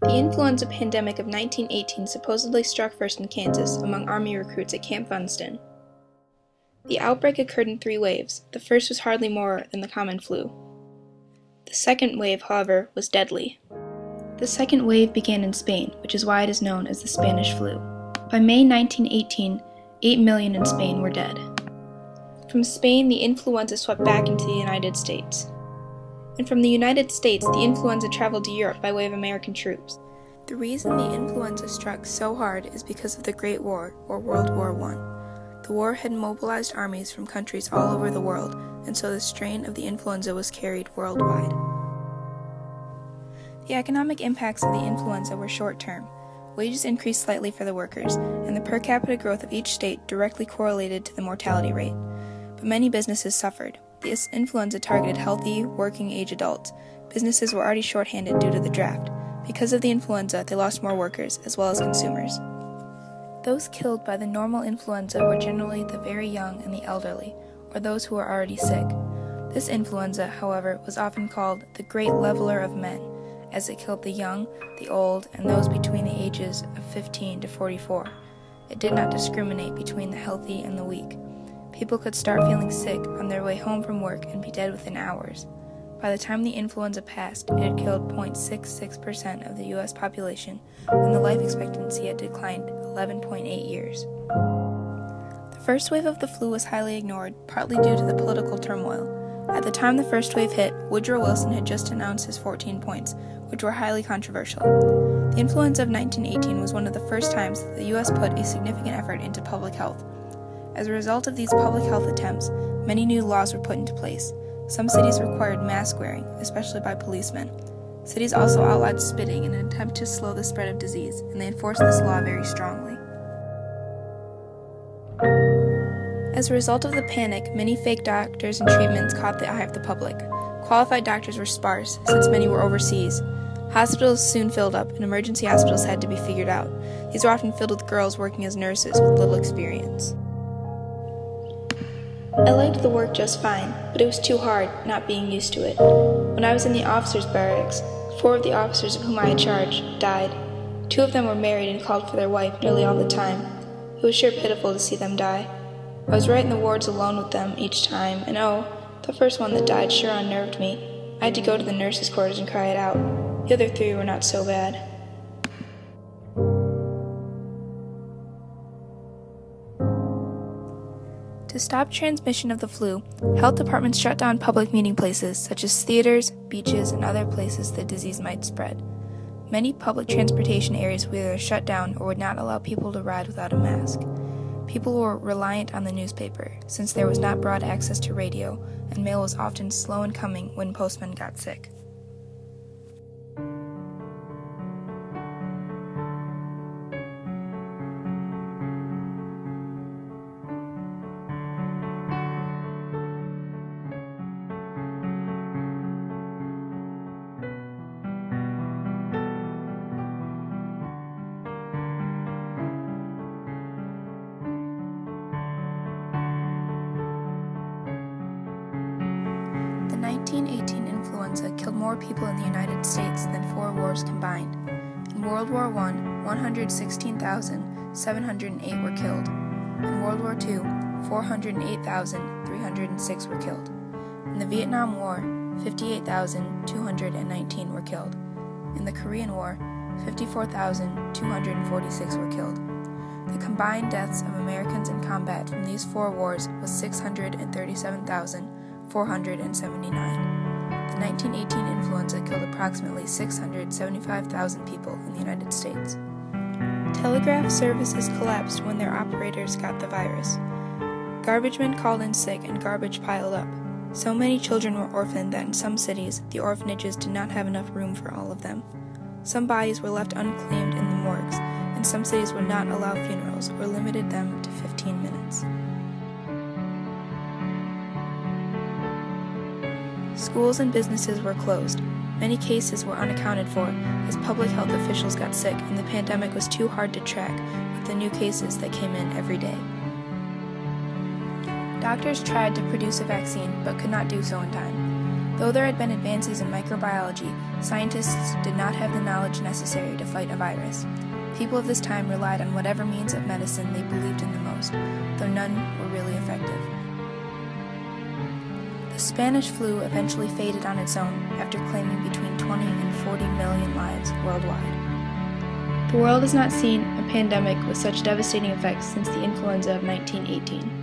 The influenza pandemic of 1918 supposedly struck first in Kansas among Army recruits at Camp Funston. The outbreak occurred in 3 waves. The first was hardly more than the common flu. The second wave, however, was deadly. The second wave began in Spain, which is why it is known as the Spanish flu. By May 1918, 8 million in Spain were dead. From Spain, the influenza swept back into the United States. And from the United States, the influenza traveled to Europe by way of American troops. The reason the influenza struck so hard is because of the Great War, or World War I. The war had mobilized armies from countries all over the world, and so the strain of the influenza was carried worldwide. The economic impacts of the influenza were short-term. Wages increased slightly for the workers, and the per capita growth of each state directly correlated to the mortality rate. But many businesses suffered. The influenza targeted healthy, working-age adults. Businesses were already shorthanded due to the draft. Because of the influenza, they lost more workers, as well as consumers. Those killed by the normal influenza were generally the very young and the elderly, or those who were already sick. This influenza, however, was often called the Great Leveler of Men, as it killed the young, the old, and those between the ages of 15 to 44. It did not discriminate between the healthy and the weak. People could start feeling sick on their way home from work and be dead within hours. By the time the influenza passed, it had killed 0.66% of the U.S. population, and the life expectancy had declined 11.8 years. The first wave of the flu was highly ignored, partly due to the political turmoil. At the time the first wave hit, Woodrow Wilson had just announced his 14 points, which were highly controversial. The influenza of 1918 was one of the first times that the U.S. put a significant effort into public health. As a result of these public health attempts, many new laws were put into place. Some cities required mask wearing, especially by policemen. Cities also outlawed spitting in an attempt to slow the spread of disease, and they enforced this law very strongly. As a result of the panic, many fake doctors and treatments caught the eye of the public. Qualified doctors were sparse, since many were overseas. Hospitals soon filled up, and emergency hospitals had to be figured out. These were often filled with girls working as nurses with little experience. I liked the work just fine, but it was too hard, not being used to it. When I was in the officers' barracks, 4 of the officers of whom I had charge died. 2 of them were married and called for their wife nearly all the time. It was sure pitiful to see them die. I was right in the wards alone with them each time, and the first one that died sure unnerved me. I had to go to the nurses' quarters and cry it out. The other 3 were not so bad. To stop transmission of the flu, health departments shut down public meeting places such as theaters, beaches, and other places the disease might spread. Many public transportation areas were either shut down or would not allow people to ride without a mask. People were reliant on the newspaper, since there was not broad access to radio, and mail was often slow in coming when postmen got sick. The 1918 influenza killed more people in the United States than 4 wars combined. In World War I, 116,708 were killed. In World War II, 408,306 were killed. In the Vietnam War, 58,219 were killed. In the Korean War, 54,246 were killed. The combined deaths of Americans in combat from these 4 wars was 637,479. The 1918 influenza killed approximately 675,000 people in the United States. Telegraph services collapsed when their operators got the virus. Garbage men called in sick and garbage piled up. So many children were orphaned that in some cities, the orphanages did not have enough room for all of them. Some bodies were left unclaimed in the morgues, and some cities would not allow funerals or limited them to 15 minutes. Schools and businesses were closed. Many cases were unaccounted for as public health officials got sick and the pandemic was too hard to track with the new cases that came in every day. Doctors tried to produce a vaccine but could not do so in time. Though there had been advances in microbiology, scientists did not have the knowledge necessary to fight a virus. People of this time relied on whatever means of medicine they believed in the most, though none were really effective. The Spanish flu eventually faded on its own after claiming between 20 and 40 million lives worldwide. The world has not seen a pandemic with such devastating effects since the influenza of 1918.